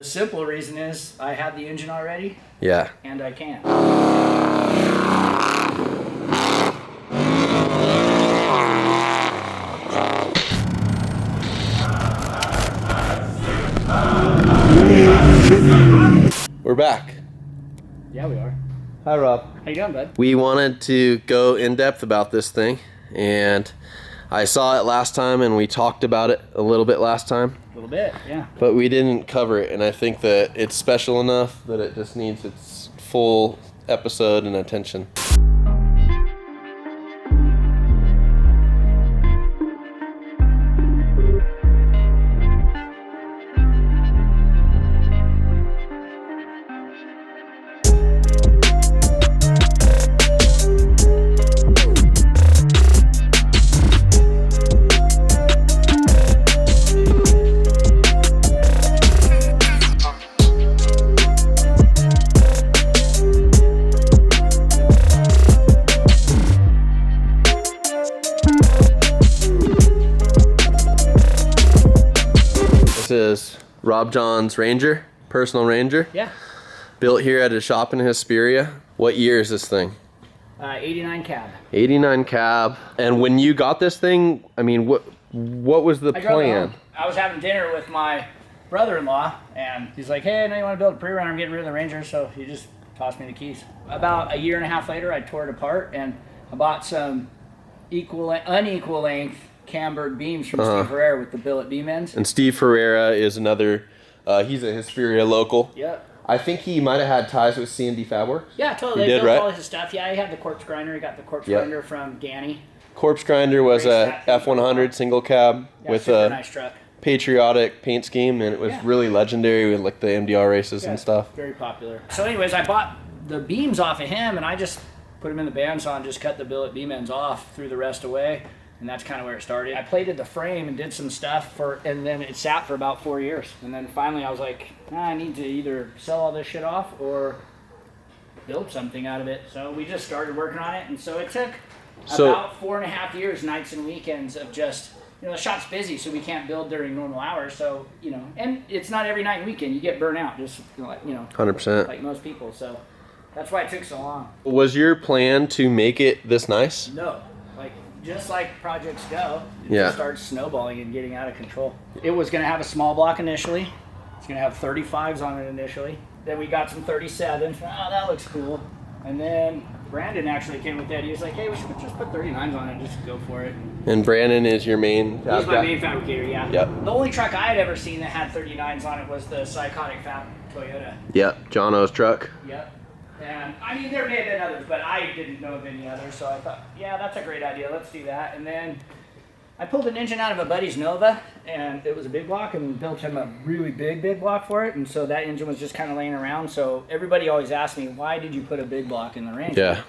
The simple reason is I had the engine already. Yeah. And I can't. We're back. Yeah, we are. Hi, Rob. How you doing, bud? We wanted to go in depth about this thing, and I saw it last time, and we talked about it a little bit last time. A little bit, yeah. But we didn't cover it, and I think that it's special enough that it just needs its full episode and attention. This is Rob John's Ranger, personal Ranger. Yeah. Built here at a shop in Hesperia. What year is this thing? 89 cab. 89 cab. And when you got this thing, I mean, what was the plan? I was having dinner with my brother-in-law, and he's like, hey, I know you want to build a pre-runner, I'm getting rid of the Ranger, so he just tossed me the keys. About a year and a half later, I tore it apart, and I bought some unequal length cambered beams from Steve Herrera with the billet beam ends. And Steve Herrera is another, he's a Hesperia local. Yep. I think he might have had ties with C&D Fabric. Yeah, totally. They built all his stuff. Yeah, he had the corpse grinder. He got the corpse grinder from Danny. Corpse grinder was a F100 single cab with a nice truck. Patriotic paint scheme, and it was really legendary with like the MDR races and stuff. Very popular. So anyways, I bought the beams off of him, and I just put them in the bandsaw and just cut the billet beam ends off, threw the rest away. And that's kind of where it started. I plated the frame and did some stuff and then it sat for about 4 years. And then finally I was like, I need to either sell all this shit off or build something out of it. So we just started working on it. And so it took about 4.5 years, nights and weekends of just, the shop's busy, so we can't build during normal hours. So, and it's not every night and weekend. You get burnt out, just, 100%. Like most people. So that's why it took so long. Was your plan to make it this nice? No. Just like projects go, it just starts snowballing and getting out of control. It was going to have a small block initially. It's going to have 35s on it initially. Then we got some 37s. Oh, that looks cool. And then Brandon actually came with that. He was like, hey, we should just put 39s on it. Just go for it. And Brandon is your main He's my main fabricator, yeah. Yep. The only truck I had ever seen that had 39s on it was the Psychotic Fab Toyota. Yep, John O's truck. Yep. And I mean, there may have been others, but I didn't know of any others, so I thought, yeah, that's a great idea. Let's do that. And then I pulled an engine out of a buddy's Nova, and it was a big block, and built him a really big block for it. And so that engine was just kind of laying around. So everybody always asked me, why did you put a big block in the Ranger? Yeah,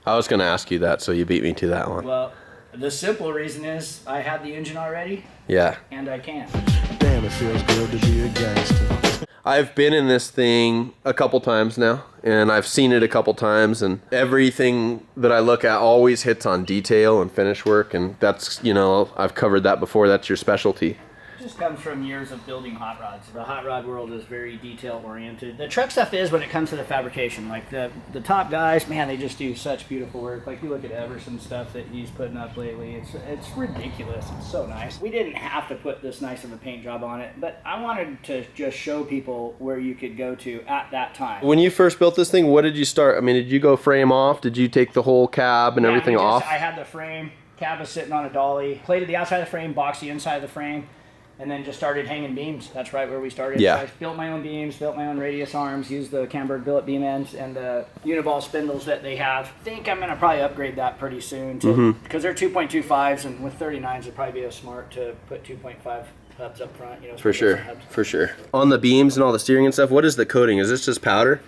I was going to ask you that, so you beat me to that one. Well, the simple reason is I had the engine already. Yeah. And I can't. Damn, it feels good to be a gangster. I've been in this thing a couple times now, and I've seen it a couple times, and everything that I look at always hits on detail and finish work, and that's, I've covered that before. That's your specialty. It just comes from years of building hot rods. The hot rod world is very detail oriented. The truck stuff is when it comes to the fabrication. Like the top guys, man, they just do such beautiful work. Like you look at Everson stuff that he's putting up lately. It's ridiculous. It's so nice. We didn't have to put this nice of a paint job on it, but I wanted to just show people where you could go to at that time. When you first built this thing, what did you start? I mean, did you go frame off? Did you take the whole cab and everything off? I had the frame. Cab was sitting on a dolly. Plated the outside of the frame, boxed the inside of the frame. And then just started hanging beams. That's right where we started. Yeah. So I built my own beams, built my own radius arms, used the cambered billet beam ends and the uniball spindles that they have. I think I'm going to probably upgrade that pretty soon because they're 2.25s, and with 39s it'd probably be smart to put 2.5 hubs up front. For sure. On the beams and all the steering and stuff, what is the coating? Is this just powder?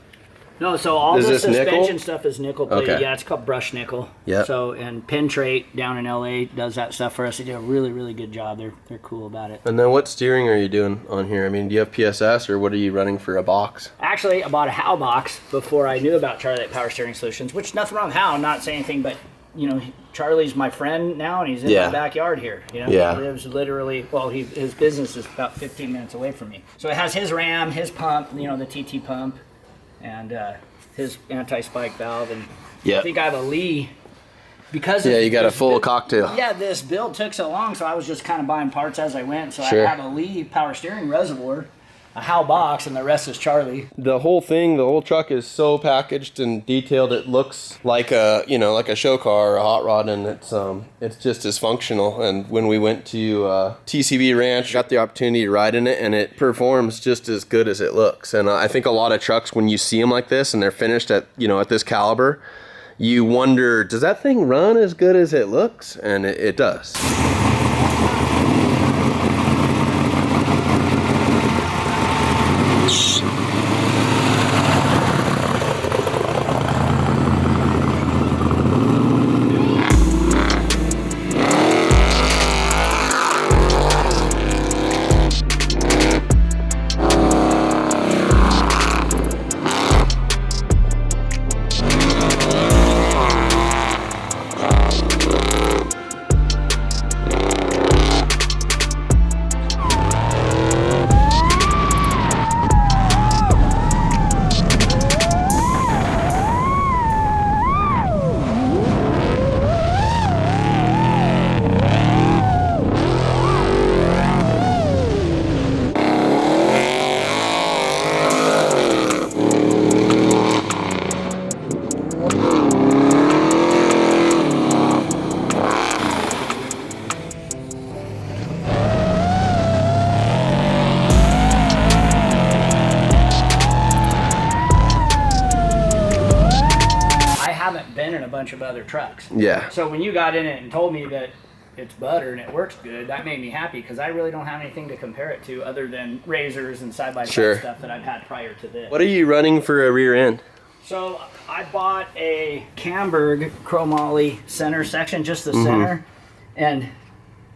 No, so all the suspension nickel? stuff is nickel plated. Okay. Yeah, it's called brush nickel. Yeah. So, and Pentrate down in LA does that stuff for us. They do a really good job. They're cool about it. And then what steering are you doing on here? I mean, do you have PSS, or what are you running for a box? Actually, I bought a Howe box before I knew about Charlie Light Power Steering Solutions, which nothing wrong with Howe. I'm not saying anything, but you know, Charlie's my friend now, and he's in Yeah. my backyard here. You know, Yeah. he lives literally. Well, his business is about 15 minutes away from me. So it has his ram, his pump, you know, the TT pump, and his anti-spike valve, and Yep. I think I have a Lee. Because Yeah, you got a full cocktail. Yeah, this build took so long, so I was just kind of buying parts as I went. So Sure. I have a Lee power steering reservoir, a Howe box, and the rest is Charlie. The whole thing, the whole truck is so packaged and detailed. It looks like a, you know, like a show car or a hot rod, and it's just as functional. And when we went to TCB Ranch, got the opportunity to ride in it, and it performs just as good as it looks. And I think a lot of trucks, when you see them like this and they're finished at, you know, at this caliber, you wonder, does that thing run as good as it looks? And it does. Bunch of other trucks. Yeah. So when you got in it and told me that it's butter and it works good, that made me happy because I really don't have anything to compare it to other than razors and side-by-side Sure. stuff that I've had prior to this. What are you running for a rear end? So I bought a Camberg chromoly center section, just the center, and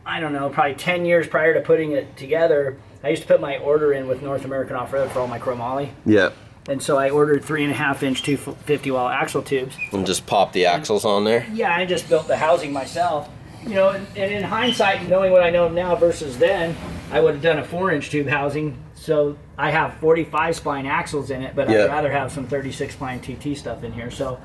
I don't know, probably 10 years prior to putting it together, I used to put my order in with North American Off-Road for all my chromoly. Yeah. And so I ordered 3.5-inch 250 well axle tubes. And just pop the axles on there? Yeah, I just built the housing myself. You know, and in hindsight, knowing what I know now versus then, I would have done a 4-inch tube housing. So I have 45 spline axles in it, but Yeah. I'd rather have some 36 spline TT stuff in here. So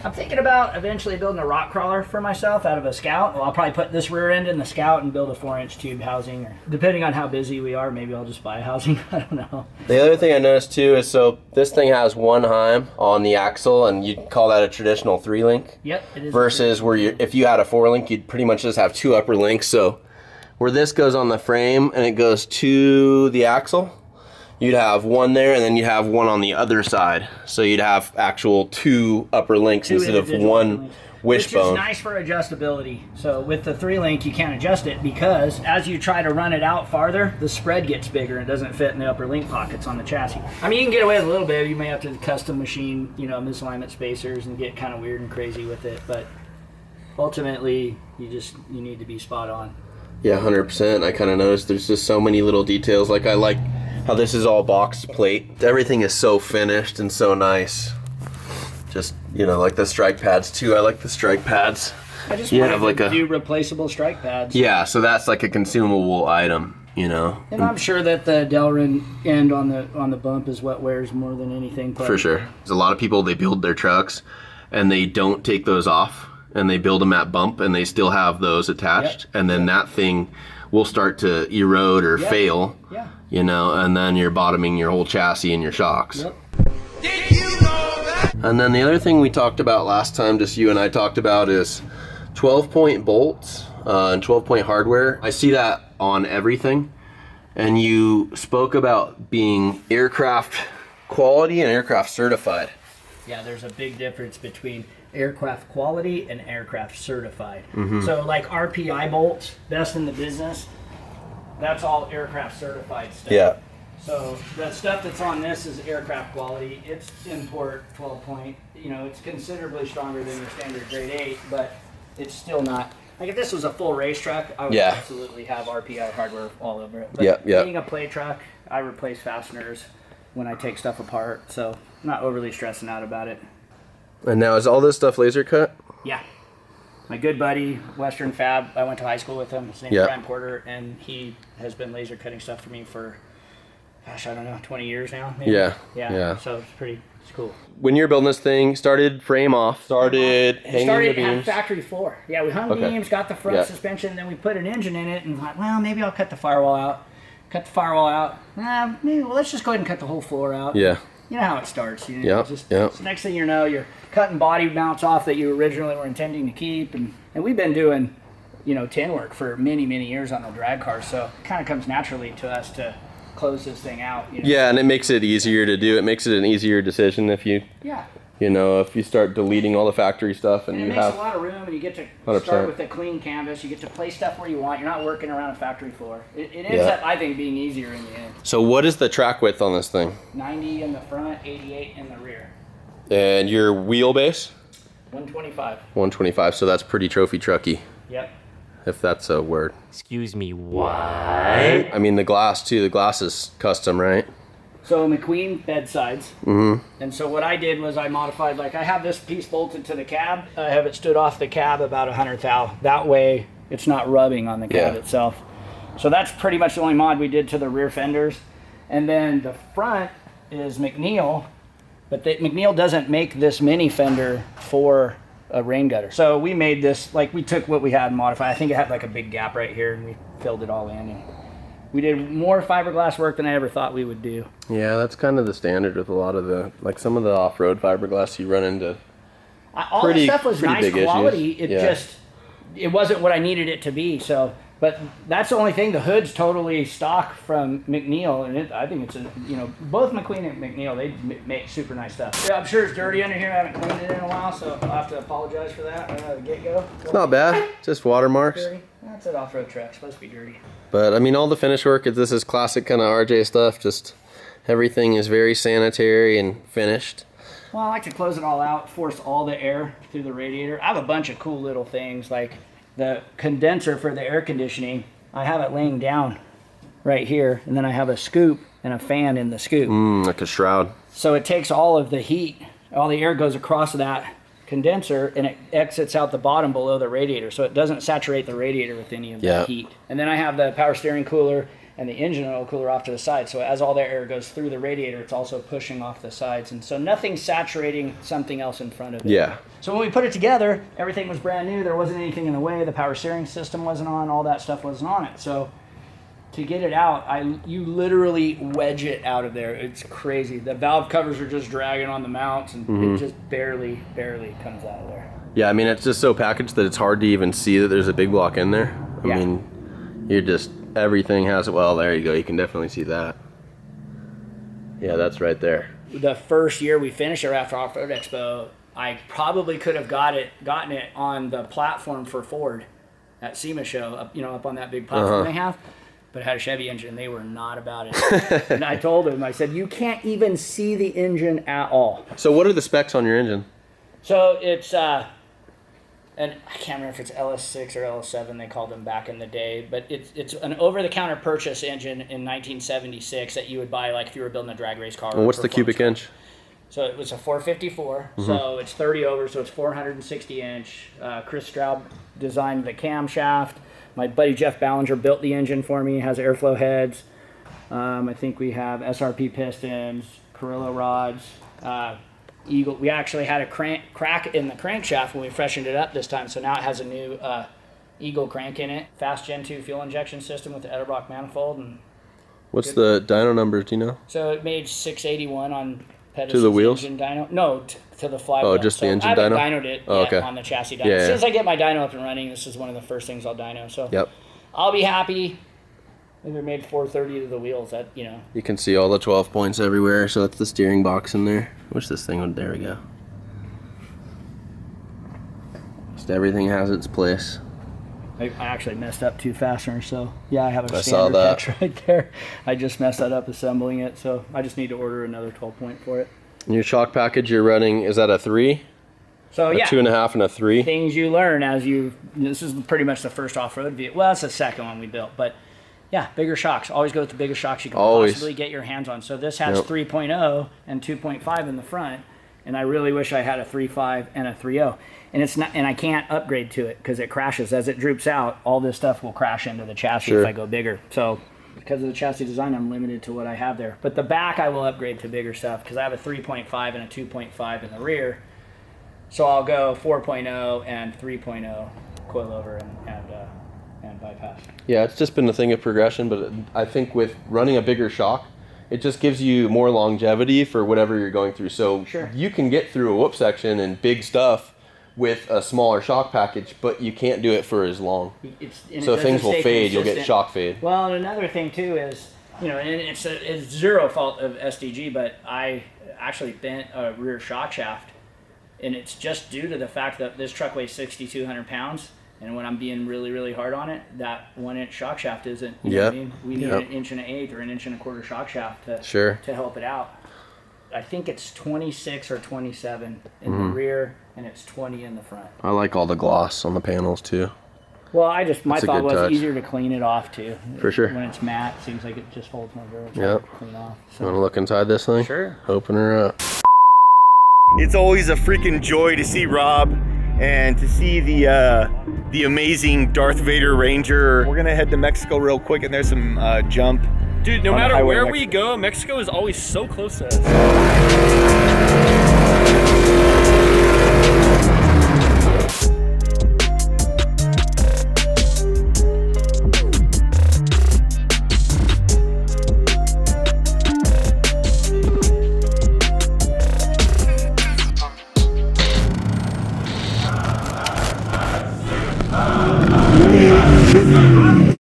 I'm thinking about eventually building a rock crawler for myself out of a Scout. Well, I'll probably put this rear end in the Scout and build a 4-inch tube housing. Or depending on how busy we are, maybe I'll just buy a housing. I don't know. The other thing I noticed too is, so this thing has one heim on the axle, and you'd call that a traditional 3-link. Yep, it is. Versus where if you had a 4-link, you'd pretty much just have 2 upper links. So where this goes on the frame and it goes to the axle, you'd have one there, and then you have one on the other side. So you'd have actual 2 upper links instead of one wishbone. Which is nice for adjustability. So with the 3-link, you can't adjust it because as you try to run it out farther, the spread gets bigger and it doesn't fit in the upper link pockets on the chassis. I mean, you can get away with a little bit. You may have to custom machine, you know, misalignment spacers and get kind of weird and crazy with it. But ultimately, you need to be spot on. Yeah, 100%. I kind of noticed there's just so many little details. Like I like how this is all boxed plate. Everything is so finished and so nice. Just, you know, like the strike pads too. I like the strike pads. I just You wanted have like to a- do replaceable strike pads. Yeah, so that's like a consumable item, you know. And I'm sure that the Delrin end on the bump is what wears more than anything. But For sure. There's a lot of people, they build their trucks and they don't take those off, and they build them at bump and they still have those attached. Yep. And then that thing will start to erode or Yep. fail, Yeah. you know, and then you're bottoming your whole chassis and your shocks. Yep. And then the other thing we talked about last time, just you and I talked about, is 12-point bolts and 12-point hardware. I see that on everything. And you spoke about being aircraft quality and aircraft certified. Yeah, there's a big difference between aircraft quality and aircraft certified. Mm-hmm. So like RPI bolts, best in the business, that's all aircraft certified stuff. Yeah. So the stuff that's on this is aircraft quality. It's import 12 point. You know, it's considerably stronger than your standard grade 8, but it's still not. Like if this was a full race truck, I would Yeah. absolutely have RPI hardware all over it. But Yep, yep. being a play truck, I replace fasteners when I take stuff apart, so I'm not overly stressing out about it. And now is all this stuff laser cut? Yeah. my good buddy, Western Fab, I went to high school with him. His name's Brian Porter, and he has been laser cutting stuff for me for, gosh, I don't know, 20 years now. Maybe. Yeah. So it's cool. When you're building this thing, started frame off, started hanging the beams. At factory floor. Yeah, we hung beams, got the front suspension, then we put an engine in it, and like, well, maybe I'll cut the firewall out. Maybe, well, let's just go ahead and cut the whole floor out. Yeah. You know how it starts. So next thing you know, you're cutting body mounts off that you originally were intending to keep. And we've been doing, tin work for many, many years on the drag car. So it kind of comes naturally to us to close this thing out. Yeah, and it makes it easier to do. It makes it an easier decision if you... Yeah. If you start deleting all the factory stuff and it you makes have a lot of room, and you get to 100%. Start with a clean canvas. You get to place stuff where you want. You're not working around a factory floor. It ends up, I think, being easier in the end. So what is the track width on this thing? 90 in the front, 88 in the rear. And your wheelbase? 125. 125, so that's pretty trophy trucky. Yep. If that's a word. Excuse me, what? I mean, the glass, too. The glass is custom, right? So McQueen bedsides. Mm-hmm. And so what I did was I modified, I have this piece bolted to the cab. I have it stood off the cab about 100 thou. That way it's not rubbing on the cab itself. So that's pretty much the only mod we did to the rear fenders. And then the front is McNeil, but McNeil doesn't make this mini fender for a rain gutter. So we made this, we took what we had and modified. I think it had a big gap right here, and we filled it all in. And we did more fiberglass work than I ever thought we would do. Yeah, that's kind of the standard with a lot of the, some of the off-road fiberglass you run into. All the stuff was nice quality. Issues. It wasn't what I needed it to be. So, but that's the only thing. The hood's totally stock from McNeil, and I think it's both McQueen and McNeil, they make super nice stuff. Yeah, I'm sure it's dirty under here. I haven't cleaned it in a while, so I'll have to apologize for that right out of the get-go. It's not bad. Just watermarks. That's an off-road truck. It's supposed to be dirty. But I mean, all the finish work, this is classic kind of RJ stuff. Just everything is very sanitary and finished. Well, I like to close it all out, force all the air through the radiator. I have a bunch of cool little things, like the condenser for the air conditioning. I have it laying down right here, and then I have a scoop and a fan in the scoop. Like a shroud. So it takes all of the heat, all the air goes across that condenser, and it exits out the bottom below the radiator, so it doesn't saturate the radiator with any of the heat. And then I have the power steering cooler and the engine oil cooler off to the side, so as all the air goes through the radiator, it's also pushing off the sides, and so nothing's saturating something else in front of it. Yeah. So when we put it together, everything was brand new. There wasn't anything in the way. The power steering system wasn't on. All that stuff wasn't on it. So to get it out, you literally wedge it out of there. It's crazy. The valve covers are just dragging on the mounts, and it just barely comes out of there. Yeah, I mean, it's just so packaged that it's hard to even see that there's a big block in there. I mean, everything has it. Well, there you go. You can definitely see that. Yeah, that's right there. The first year we finished our After Off-Road Expo, I probably could have gotten it on the platform for Ford at SEMA show, up on that big platform they have. But it had a Chevy engine. They were not about it. And I told them, I said, you can't even see the engine at all. So what are the specs on your engine? So it's, and I can't remember if it's LS6 or LS7 they called them back in the day, but it's an over-the-counter purchase engine in 1976 that you would buy if you were building a drag race car. Well, what's the cubic inch? So it was a 454, so it's 30 over, so it's 460 inch. Chris Straub designed the camshaft. My buddy Jeff Ballinger built the engine for me. It has airflow heads. I think we have SRP pistons, Carrillo rods, Eagle. We actually had a crack in the crankshaft when we freshened it up this time, so now it has a new Eagle crank in it. Fast Gen 2 fuel injection system with the Edelbrock manifold. And what's the dyno numbers, do you know? So it made 681 on Pettis' to the wheels? engine dyno. No, to the flywheel. Oh, just the engine dyno? I haven't dynoed it yet on the chassis dyno. As soon as I get my dyno up and running, this is one of the first things I'll dyno. So I'll be happy. Maybe we made 430 to the wheels. You can see all the 12 points everywhere, so that's the steering box in there. I wish this thing would, there we go. Just everything has its place. I actually messed up two fasteners, so I have a standard catch right there. I just messed that up assembling it, so I just need to order another 12 point for it. And your shock package you're running, is that a 3? So a 2.5 and a 3? Things you learn as this is pretty much the first off-road vehicle. Well, it's the second one we built, but bigger shocks. Always go with the biggest shocks you can possibly get your hands on. So this has 3.0 and 2.5 in the front, and I really wish I had a 3.5 and a 3.0. And it's not, and I can't upgrade to it because it crashes as it droops out. All this stuff will crash into the chassis if I go bigger. So because of the chassis design, I'm limited to what I have there. But the back, I will upgrade to bigger stuff because I have a 3.5 and a 2.5 in the rear. So I'll go 4.0 and 3.0 coilover and bypass. Yeah, it's just been a thing of progression, but I think with running a bigger shock, it just gives you more longevity for whatever you're going through. So you can get through a whoop section and big stuff with a smaller shock package, but you can't do it for as long. So things will fade. You'll get shock fade. Well, and another thing too is, you know, and it's zero fault of SDG, but I actually bent a rear shock shaft, and it's just due to the fact that this truck weighs 6,200 pounds. And when I'm being really, really hard on it, that 1-inch shock shaft isn't, you know what I mean? We need an 1.125 or an 1.25 shock shaft to help it out. I think it's 26 or 27 in the rear, and it's 20 in the front. I like all the gloss on the panels too. Well, my thought was touch. easier to clean it off too. For sure. When it's matte, it seems like it just holds more dirt. Yep. Clean off. So. Want to look inside this thing? Sure. Open her up. It's always a freaking joy to see Rob and to see the amazing Darth Vader Ranger. We're gonna head to Mexico real quick, and there's some jump. Dude, no on the matter highway where to we go, Mexico is always so close to us.